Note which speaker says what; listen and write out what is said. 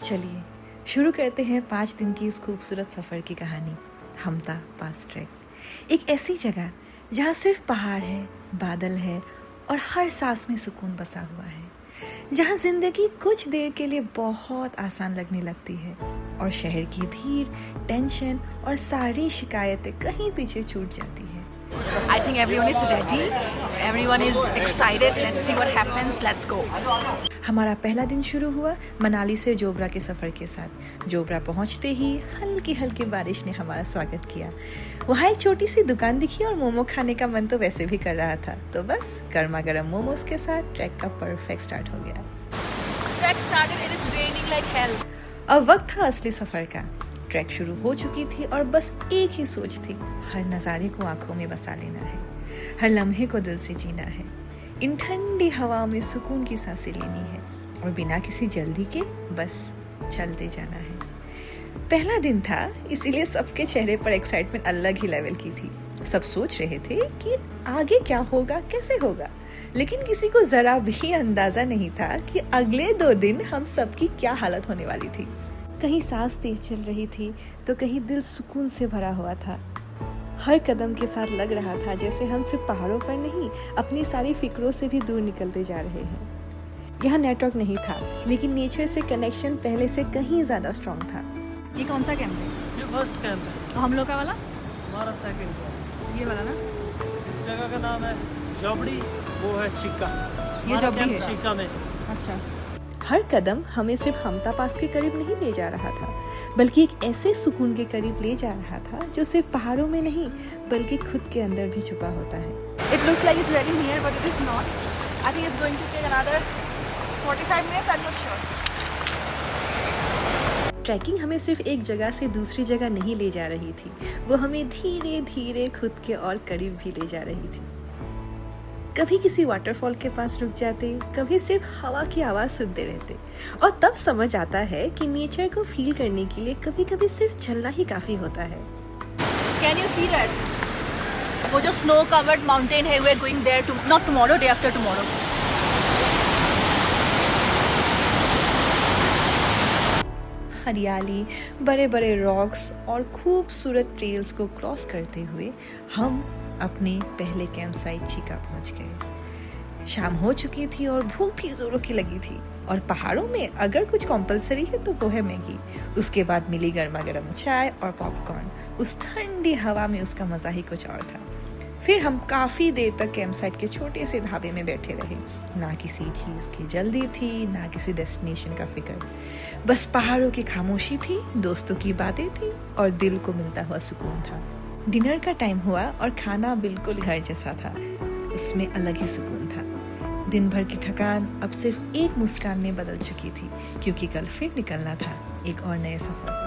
Speaker 1: चलिए शुरू करते हैं 5 दिन की इस खूबसूरत सफ़र की कहानी। हमता पास ट्रैक एक ऐसी जगह जहाँ सिर्फ पहाड़ है, बादल है और हर सांस में सुकून बसा हुआ है, जहाँ ज़िंदगी कुछ देर के लिए बहुत आसान लगने लगती है और शहर की भीड़, टेंशन और सारी शिकायतें कहीं पीछे छूट जाती है।
Speaker 2: I think everyone is ready. Everyone is excited. Let's see what happens. Let's go.
Speaker 1: हमारा पहला दिन शुरू हुआ मनाली से जोबरा के सफ़र के साथ। जोबरा पहुंचते ही हल्की हल्की बारिश ने हमारा स्वागत किया। वहाँ एक छोटी सी दुकान दिखी और मोमो खाने का मन तो वैसे भी कर रहा था, तो बस गर्मा गर्म मोमोज के साथ ट्रैक का परफेक्ट स्टार्ट हो गया।
Speaker 2: Trek started and it's raining like hell.
Speaker 1: अब वक्त था असली सफ़र का। ट्रैक शुरू हो चुकी थी और बस एक ही सोच थी, हर नज़ारे को आंखों में बसा लेना है, हर लम्हे को दिल से जीना है, इन ठंडी हवा में सुकून की सांसें लेनी है और बिना किसी जल्दी के बस चलते जाना है। पहला दिन था, इसीलिए सबके चेहरे पर एक्साइटमेंट अलग ही लेवल की थी। सब सोच रहे थे कि आगे क्या होगा, कैसे होगा, लेकिन किसी को ज़रा भी अंदाज़ा नहीं था कि अगले 2 दिन हम सबकी क्या हालत होने वाली थी। कहीं सांस तेज चल रही थी तो कहीं दिल सुकून से भरा हुआ था। हर कदम के साथ लग रहा था जैसे हम सिर्फ पहाड़ों पर नहीं, अपनी सारी फिक्रों से भी दूर निकलते जा रहे हैं। यहाँ नेटवर्क नहीं था, लेकिन नेचर से कनेक्शन पहले से कहीं ज़्यादा स्ट्रॉन्ग था।
Speaker 2: ये कौन सा कैंप है?
Speaker 3: ये फर्स्ट कैंप है।
Speaker 2: और हम लोग का वाला?
Speaker 3: हमारा सेकंड कैंप।
Speaker 2: ये वाला ना?
Speaker 3: इस जगह का नाम है जोबड़ी, वो है चिक्का।
Speaker 2: ये
Speaker 3: हमारा
Speaker 2: जोबड़ी
Speaker 3: कैंप
Speaker 2: है?
Speaker 3: चिक्का में।
Speaker 2: अच्छा।
Speaker 1: हर कदम हमें सिर्फ हमता पास के करीब नहीं ले जा रहा था, बल्कि एक ऐसे सुकून के करीब ले जा रहा था जो सिर्फ पहाड़ों में नहीं बल्कि खुद के अंदर भी छुपा होता है।
Speaker 2: It looks like it's very near, but it is not. I think it's going to take another 45 minutes. I'm not sure.
Speaker 1: Tracking हमें सिर्फ एक जगह से दूसरी जगह नहीं ले जा रही थी, वो हमें धीरे धीरे खुद के और करीब भी ले जा रही थी। कभी किसी वाटरफॉल के पास रुक जाते, कभी सिर्फ हवा की आवाज़ सुनते रहते, और तब समझ आता है कि नेचर को फील करने के लिए कभी कभी सिर्फ चलना ही काफ़ी होता है।
Speaker 2: Can you see that? वो जो snow covered mountain है, we're going there to not tomorrow, day after tomorrow.
Speaker 1: हरियाली, बड़े बड़े रॉक्स और खूबसूरत ट्रेल्स को क्रॉस करते हुए हम अपने पहले कैंप साइट चिका पहुंच गए। शाम हो चुकी थी और भूख भी जोरों की लगी थी, और पहाड़ों में अगर कुछ कंपलसरी है तो वो है मैगी। उसके बाद मिली गर्मा गर्म चाय और पॉपकॉर्न। उस ठंडी हवा में उसका मज़ा ही कुछ और था। फिर हम काफ़ी देर तक कैंप साइट के छोटे से ढाबे में बैठे रहे। ना किसी चीज़ की जल्दी थी, ना किसी डेस्टिनेशन का फिक्र, बस पहाड़ों की खामोशी थी, दोस्तों की बातें थी और दिल को मिलता हुआ सुकून था। डिनर का टाइम हुआ और खाना बिल्कुल घर जैसा था, उसमें अलग ही सुकून था। दिन भर की थकान अब सिर्फ एक मुस्कान में बदल चुकी थी, क्योंकि कल फिर निकलना था एक और नए सफ़र पर।